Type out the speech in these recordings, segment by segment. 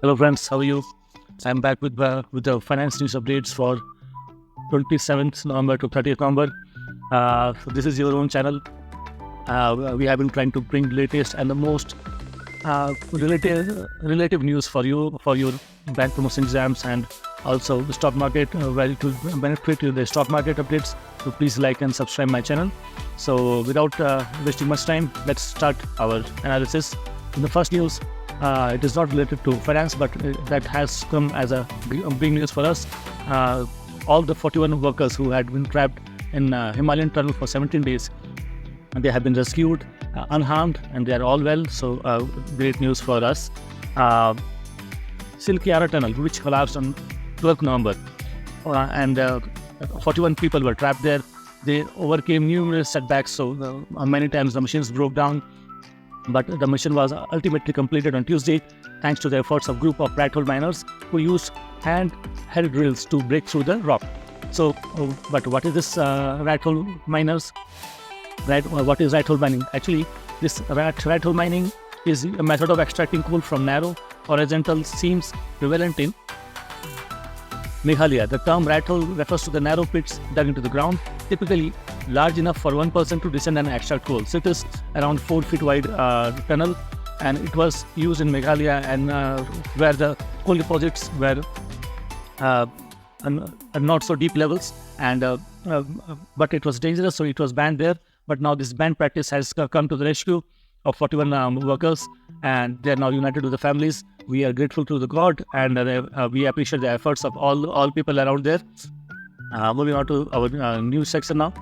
Hello friends, how are you? I'm back with the finance news updates for 27th November to 30th November. So this is your own channel. We have been trying to bring latest and the most relative news for you for your bank promotion exams and also the stock market, where it will benefit you the stock market updates. So please like and subscribe my channel. So without wasting much time, let's start our analysis. In the first news, it is not related to finance, but that has come as a big news for us. All the 41 workers who had been trapped in Himalayan tunnel for 17 days, they have been rescued unharmed and they are all well. So great news for us. Silkiara tunnel, which collapsed on 12th November, and 41 people were trapped there. They overcame numerous setbacks. So many times the machines broke down, but the mission was ultimately completed on Tuesday thanks to the efforts of a group of rat hole miners who used hand-held drills to break through the rock. So, but what is this rat hole miners? What is rat hole mining? Actually, this rat hole mining is a method of extracting coal from narrow horizontal seams prevalent in Meghalaya. The term rat hole refers to the narrow pits dug into the ground, typically large enough for one person to descend and extract coal. So it is around 4 feet wide tunnel, and it was used in Meghalaya and where the coal deposits were not so deep levels, and but it was dangerous, so it was banned there. But now this banned practice has come to the rescue of 41 workers, and they are now united with the families. We are grateful to the God, and we appreciate the efforts of all people around there. Moving on to our news section now.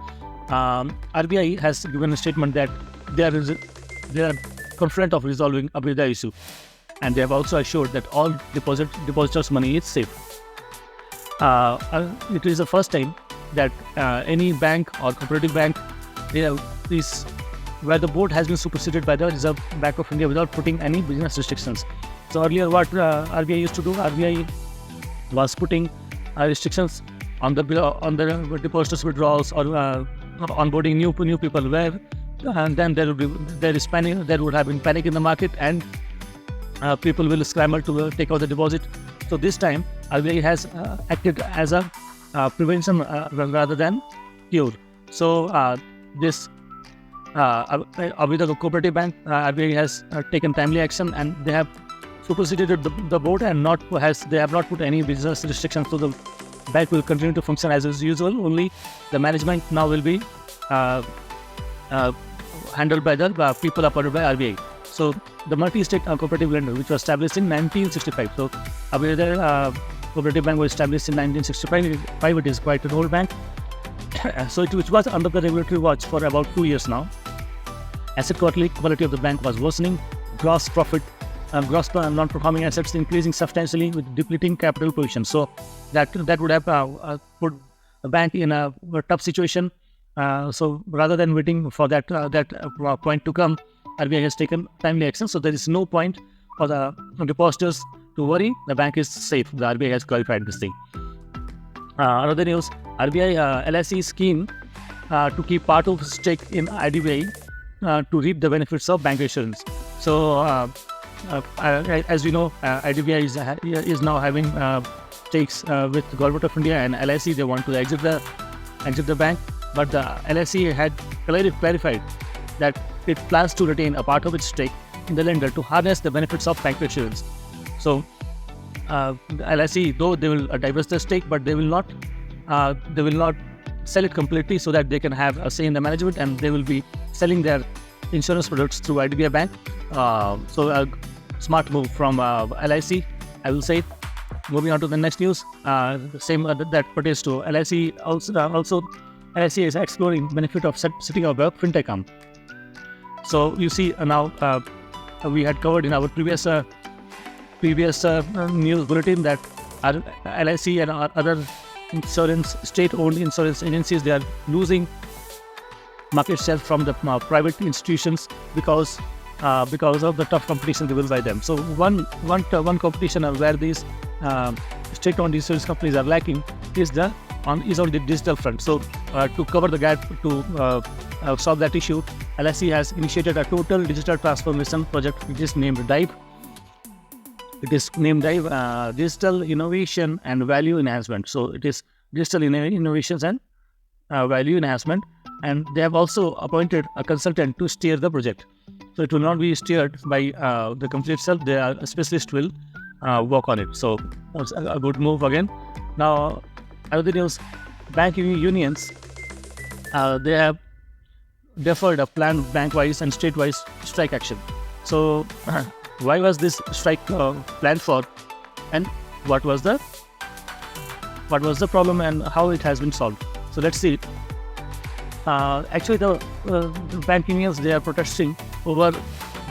RBI has given a statement that they are confident of resolving the issue, and they have also assured that all depositors' money is safe. It is the first time that any bank or cooperative bank is where the board has been superseded by the Reserve Bank of India without putting any business restrictions. So earlier, what RBI used to do, RBI was putting restrictions on the depositors' withdrawals or onboarding new people, where and then there would have been panic in the market, and people will scramble to take out the deposit. So this time RBI has acted as a prevention rather than cure. So this with the cooperative bank, RBI has taken timely action, and they have superseded the board and they have not put any business restrictions. So the bank will continue to function as usual. Only the management now will be handled by the people appointed by RBI. So the multi-state cooperative lender, which was established in 1965. So cooperative bank was established in 1965. It is quite an old bank. So it was under the regulatory watch for about 2 years now. Asset quality of the bank was worsening. Gross non-performing assets increasing substantially with depleting capital position. So that would have put the bank in a tough situation. So rather than waiting for that point to come, RBI has taken timely action. So there is no point for the depositors to worry. The bank is safe. The RBI has clarified this thing. Another news: RBI LIC scheme to keep part of stake in IDBI to reap the benefits of bank insurance. So as we know, IDBI is now having stakes with the government of India, and LIC, they want to exit the bank. But the LIC had clarified that it plans to retain a part of its stake in the lender to harness the benefits of bank insurance. So LIC, though they will divest their stake, but they will not sell it completely, so that they can have a say in the management, and they will be selling their insurance products through IDBI Bank. So a smart move from LIC, I will say. Moving on to the next news, the same that pertains to LIC. Also, LIC is exploring benefit of setting up a fintech arm. So you see now we had covered in our previous news bulletin that our LIC and our other state-owned insurance agencies, they are losing market share from the private institutions because of the tough competition given by them. So one competition where these state-owned insurance companies are lacking is on the digital front. So to cover the gap, to solve that issue, LIC has initiated a total digital transformation project which is named DIVE. It is named Digital Innovation and Value Enhancement. So it is Digital Innovations and Value Enhancement, and they have also appointed a consultant to steer the project. So it will not be steered by the company itself. A specialist will work on it. So that's a good move again. Now, other news, banking unions, they have deferred a planned bank-wise and state-wise strike action. So why was this strike planned for, and what was the problem and how it has been solved? So let's see. Actually, the bank unions, they are protesting over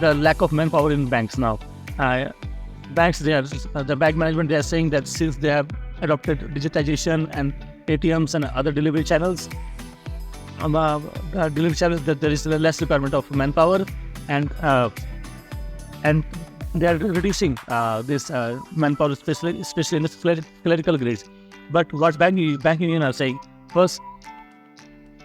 the lack of manpower in banks now. Banks, the bank management, they are saying that since they have adopted digitization and ATMs and other delivery channels, that there is less requirement of manpower, and they are reducing this manpower, especially in the clerical grades. But what bank union are saying, first,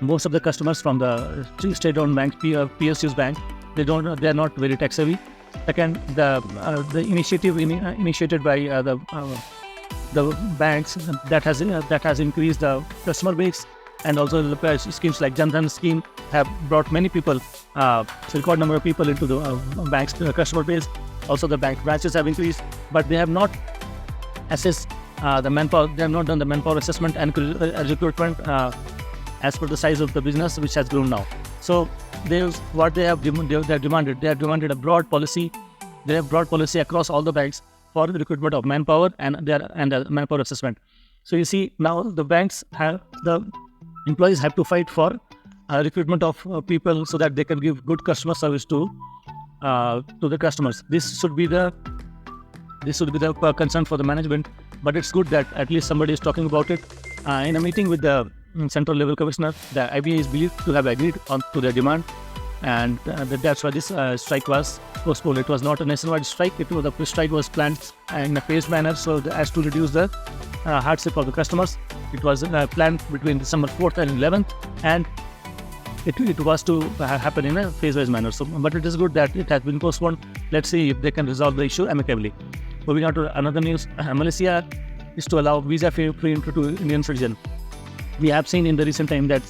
most of the customers from the state-owned banks, PSUs bank, they are not very tech savvy. Second, the initiative initiated by the banks that has increased the customer base, and also the schemes like Jan Dhan scheme have brought many people, record number of people into the bank's customer base. Also, the bank branches have increased, but they have not assessed the manpower. They have not done the manpower assessment and recruitment as per the size of the business, which has grown now. So they have demanded a broad policy. They have broad policy across all the banks for the recruitment of manpower and the manpower assessment. So you see, now the banks the employees have to fight for recruitment of people so that they can give good customer service to the customers. This should be the concern for the management. But it's good that at least somebody is talking about it. In a meeting with the central level commissioner, the IBA is believed to have agreed to their demand, and that's why this strike was postponed. It was not a nationwide strike. The strike was planned in a phased manner, so as to reduce the hardship of the customers. It was planned between December 4th and 11th, and it was to happen in a phase-wise manner. So, but it is good that it has been postponed. Let's see if they can resolve the issue amicably. Moving on to another news, Malaysia is to allow visa-free entry to Indian citizens. We have seen in the recent time that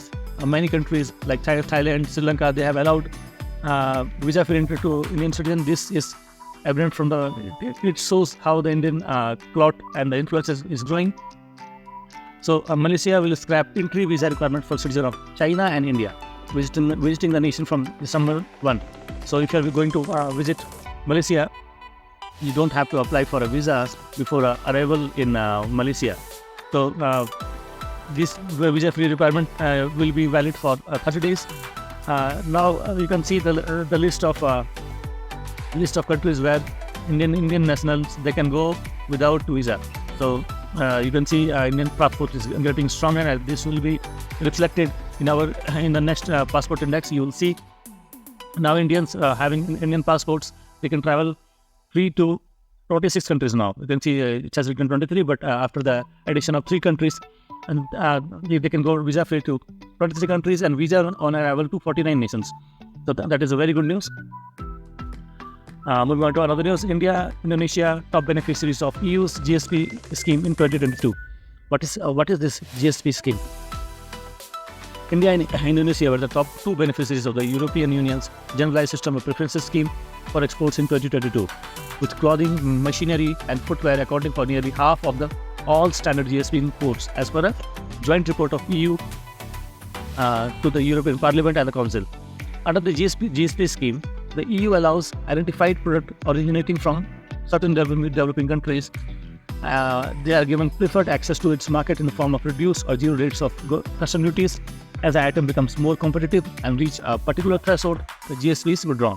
many countries like Thailand, Sri Lanka, they have allowed visa-free entry to Indian citizens. This is evident from it shows how the Indian clout and the influence is growing. So Malaysia will scrap entry visa requirement for citizens of China and India visiting the nation from December 1. So if you are going to visit Malaysia, you don't have to apply for a visa before arrival in Malaysia. So this visa-free requirement will be valid for 30 days. Now you can see the list of countries where Indian nationals, they can go without visa. So you can see Indian passport is getting stronger, and this will be reflected in the next passport index. You will see now Indians having Indian passports, they can travel free to 26 countries now. You can see it has written 23, but after the addition of 3 countries, and they can go visa-free to 23 countries and visa on arrival to 49 nations. So that is a very good news. Moving on to another news, Indonesia top beneficiaries of EU's GSP scheme in 2022. What is this GSP scheme? India and Indonesia were the top 2 beneficiaries of the European Union's Generalized System of Preferences scheme for exports in 2022, with clothing, machinery and footwear accounting for nearly half of all standard GSP imports, as per a joint report of EU to the European Parliament and the Council. Under the GSP scheme, the EU allows identified product originating from certain developing countries. They are given preferred access to its market in the form of reduced or zero rates of custom duties. As the item becomes more competitive and reach a particular threshold, the GSP is withdrawn.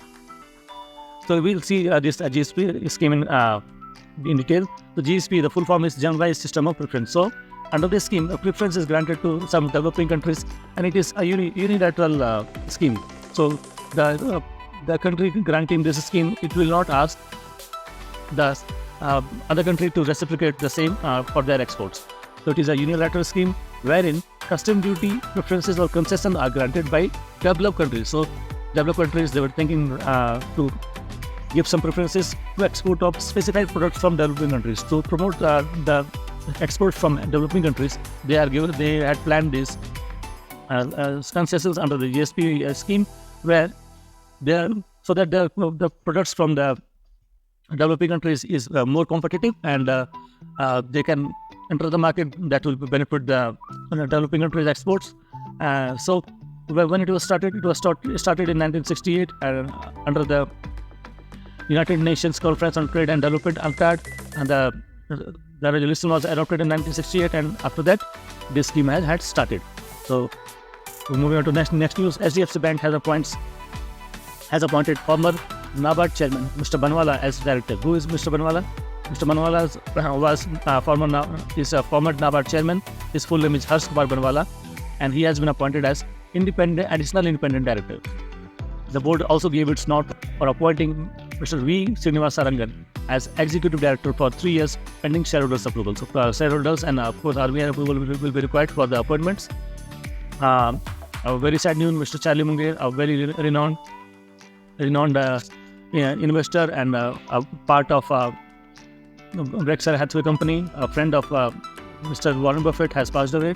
So we'll see this GSP scheme in detail. The GSP, the full form is Generalized System of Preference. So under this scheme, a preference is granted to some developing countries, and it is a unilateral scheme. So the country granting this scheme, it will not ask the other country to reciprocate the same for their exports. So it is a unilateral scheme wherein custom duty preferences or concessions are granted by developed countries. So developed countries, they were thinking to give some preferences to export of specified products from developing countries. To promote the export from developing countries, they had planned this concessions under the GSP scheme, where so that the products from the developing countries is more competitive, and they can enter the market that will benefit the developing countries' exports. So when it was started in 1968 under the United Nations Conference on Trade and Development, UNCTAD, and the resolution was adopted in 1968, and after that this scheme had started. So moving on to next news, HDFC Bank has appointed former NABARD chairman Mr. Banwala as director. Who is Mr. Banwala? Mr. Banwala was a former NABARD chairman. His full name is Harsh Kumar Banwala, and he has been appointed as additional independent director. The board also gave its nod for appointing Mr. V. Srinivasa Rangan as executive director for 3 years pending shareholders' approval. So shareholders and of course RBI approval will be required for the appointments. A very sad news: Mr. Charlie Munger, a very renowned investor and a part of Berkshire Hathaway company, a friend of Mr. Warren Buffett, has passed away.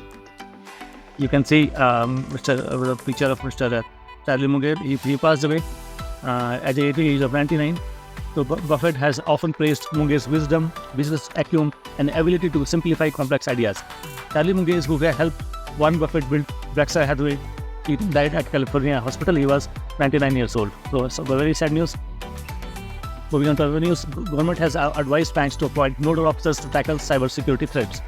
You can see the picture of Mr. Charlie Munger. He passed away at the age of 99. So Buffett has often praised Munger's wisdom, business acumen, and ability to simplify complex ideas. Charlie Munger, who helped Warren Buffett build Berkshire Hathaway, he died at California hospital. He was 99 years old. So very sad news. Moving on to other news, government has advised banks to appoint nodal officers to tackle cybersecurity threats.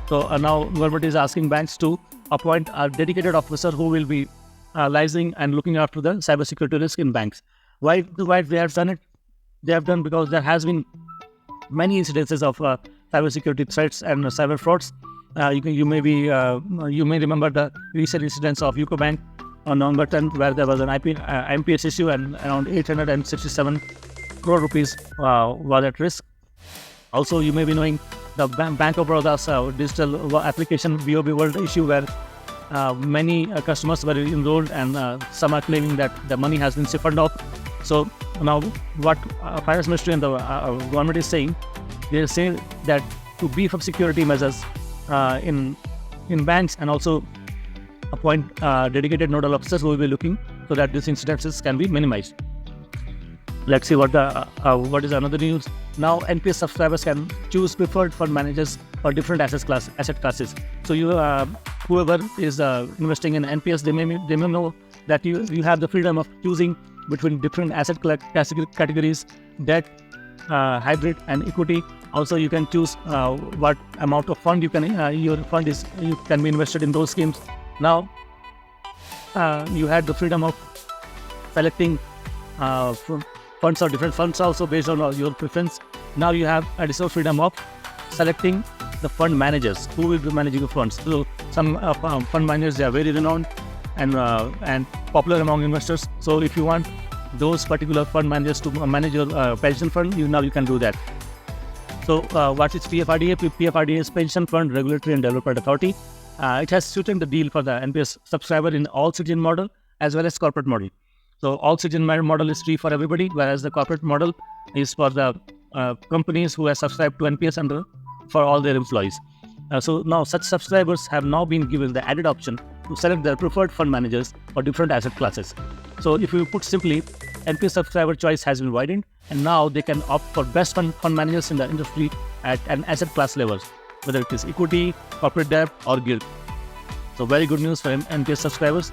So now government is asking banks to appoint a dedicated officer who will be liaising and looking after the cybersecurity risk in banks. Why they have done it? They have done because there has been many incidences of cybersecurity threats and cyber frauds. You may remember the recent incidents of UCO Bank on November 10th, where there was an MPS issue and around 867 crore rupees was at risk. Also, you may be knowing the Bank of Baroda's digital application BOB World issue, where many customers were enrolled, and some are claiming that the money has been siphoned off. So now what Finance Ministry and the government is saying, they say that to beef up security measures in banks, and also appoint dedicated nodal officers who will be looking so that these incidences can be minimized. Let's see what is another news. Now NPS subscribers can choose preferred fund managers for different asset classes. So whoever is investing in NPS, they may know that you have the freedom of choosing between different asset categories: debt, hybrid, and equity. Also, you can choose what amount of fund you can be invested in those schemes. Now you had the freedom of selecting funds or different funds also based on your preference. Now you have additional freedom of selecting the fund managers who will be managing the funds. So some fund managers, they are very renowned and popular among investors. So if you want those particular fund managers to manage your pension fund, you can do that. So what is PFRDA? PFRDA is Pension Fund Regulatory and Development Authority. It has sweetened the deal for the NPS subscriber in all citizen model as well as corporate model. So all citizen model is free for everybody, whereas the corporate model is for the companies who have subscribed to NPS for all their employees. So now such subscribers have now been given the added option to select their preferred fund managers for different asset classes. So if you put simply, NPS subscriber choice has been widened, and now they can opt for best fund managers in the industry at an asset class levels, whether it is equity, corporate debt, or gilt. So very good news for NPS subscribers.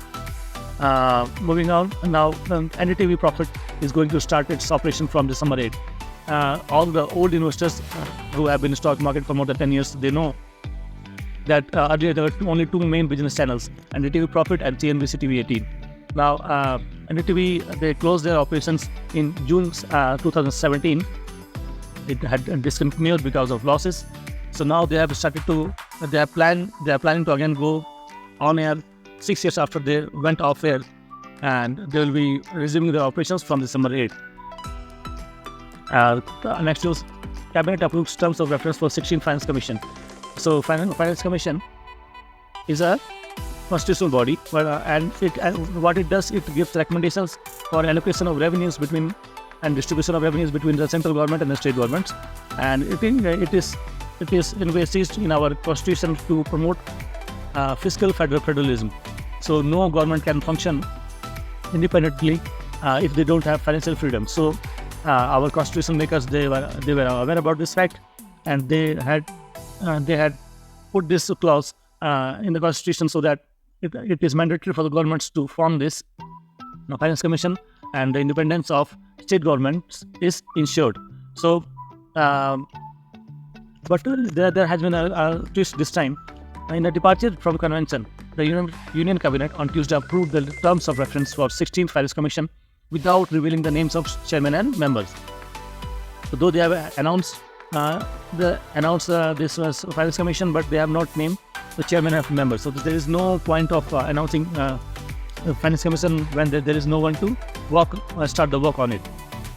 Moving on, now NDTV Profit is going to start its operation from December 8. All the old investors who have been in stock market for more than 10 years, they know that earlier there were only two main business channels, NDTV Profit and CNBC TV 18. Now NDTV, they closed their operations in June 2017. It had discontinued because of losses. So now they are planning to again go on air 6 years after they went off air, and they will be resuming their operations from December 8. Next news, Cabinet approves terms of reference for 16th Finance Commission. So Finance Commission is a constitutional body, and what it does, it gives recommendations for allocation of revenues between and distribution of revenues between the central government and the state governments. And it is invested in our constitution to promote fiscal federalism. So no government can function independently if they don't have financial freedom. So our constitution makers, they were aware about this fact, and they had put this clause in the constitution so that it is mandatory for the governments to form this finance commission, and the independence of state governments is ensured. So, but there has been a twist this time. In a departure from convention, the Union Cabinet on Tuesday approved the terms of reference for 16th Finance Commission without revealing the names of chairman and members. So though they have announced this was Finance Commission, but they have not named the chairman and members. So there is no point of announcing the Finance Commission when there is no one to start the work on it.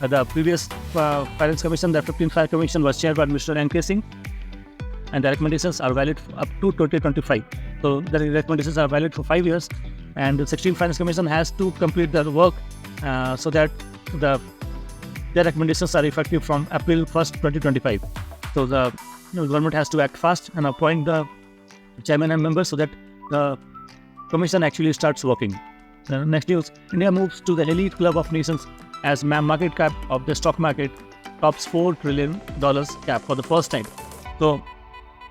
The previous Finance Commission, the 15th Finance Commission, was chaired by Mr. N.K. Singh, and the recommendations are valid up to 2025. So the recommendations are valid for 5 years, and the 16th Finance Commission has to complete their work so that their recommendations are effective from April 1st, 2025. So the government has to act fast and appoint the chairman and members so that the commission actually starts working. Next news: India moves to the elite club of nations as market cap of the stock market tops $4 trillion cap for the first time. So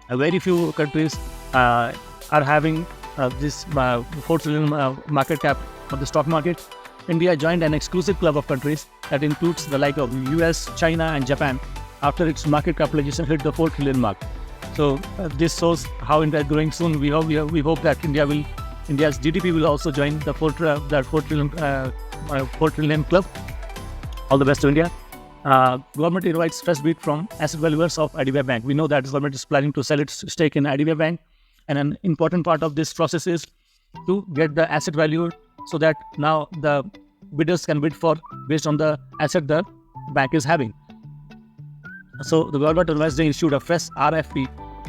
very few countries are having this $4 trillion market cap of the stock market. India joined an exclusive club of countries that includes the like of US, China and Japan after its market capitalization hit the $4 trillion mark. So this shows how India is growing soon. We hope that India's GDP will also join the $4 trillion club. All the best to India. Government invites fresh bid from asset valuers of IDBI Bank. We know that the government is planning to sell its stake in IDBI Bank, and an important part of this process is to get the asset value so that now the bidders can bid for based on the asset the bank is having. So the government on Wednesday issued a fresh RFP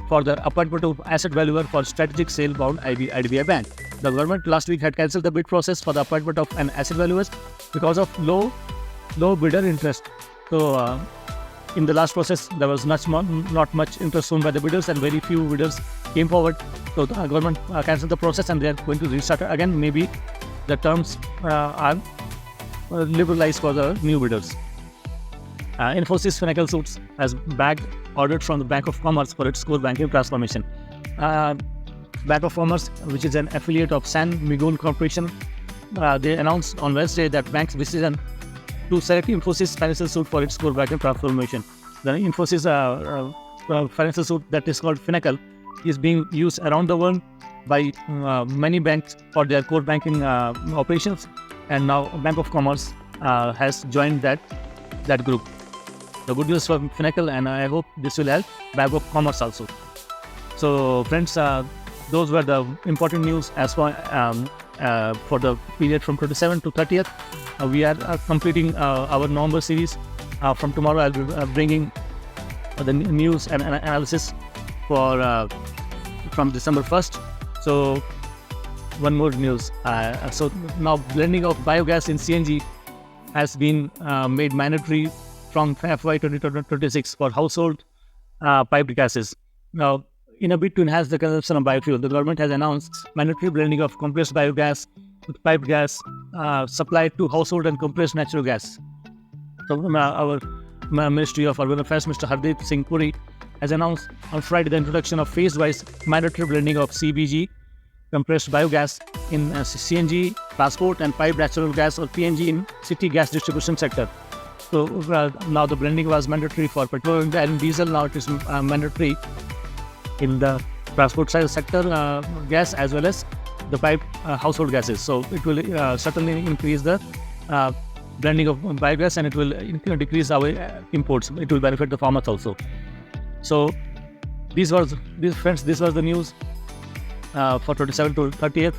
for the appointment of asset valuer for strategic sale bound IDBI Bank. The government last week had cancelled the bid process for the appointment of an asset valuer because of low bidder interest. So in the last process, there was not much interest shown by the bidders, and very few bidders came forward. So the government cancelled the process, and they are going to restart again. Maybe the terms are liberalized for the new bidders. Infosys Financial Suits has bagged ordered from the Bank of Commerce for its core banking transformation. Bank of Commerce, which is an affiliate of San Miguel Corporation, they announced on Wednesday that bank's decision to select Infosys Financial Suite for its core banking transformation. The Infosys Financial Suite, that is called Finacle, is being used around the world by many banks for their core banking operations, and now Bank of Commerce has joined that group. The good news for Finacle, and I hope this will help Bank of Commerce also. So friends, those were the important news as for the period from 27th to 30th. We are completing our November series. From tomorrow, I'll be bringing the news and analysis for from December 1st. So one more news. So now blending of biogas in CNG has been made mandatory from FY 2026 for household piped gases. Now, in a bid to enhance the consumption of biofuel, the government has announced mandatory blending of compressed biogas with piped gas supplied to household and compressed natural gas. So our Ministry of Urban Affairs, Mr. Hardeep Singh Puri, has announced on Friday the introduction of phase-wise mandatory blending of CBG, compressed biogas, in CNG, transport and piped natural gas or PNG in city gas distribution sector. So now the blending was mandatory for petrol and diesel. Now it is mandatory in the transport sector gas as well as the piped household gases. So it will certainly increase the blending of biogas, and it will decrease our imports. It will benefit the farmers also. So this was the news for 27th to 30th.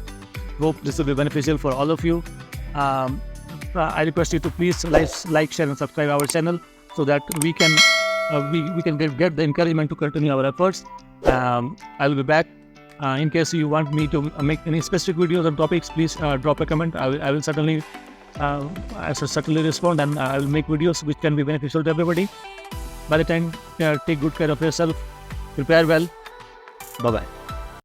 Hope this will be beneficial for all of you. I request you to please like, share and subscribe our channel so that we can get the encouragement to continue our efforts. I will be back. In case you want me to make any specific videos or topics, please drop a comment. I will certainly I shall certainly respond, and I will make videos which can be beneficial to everybody. By the time, take good care of yourself, prepare well. Bye-bye.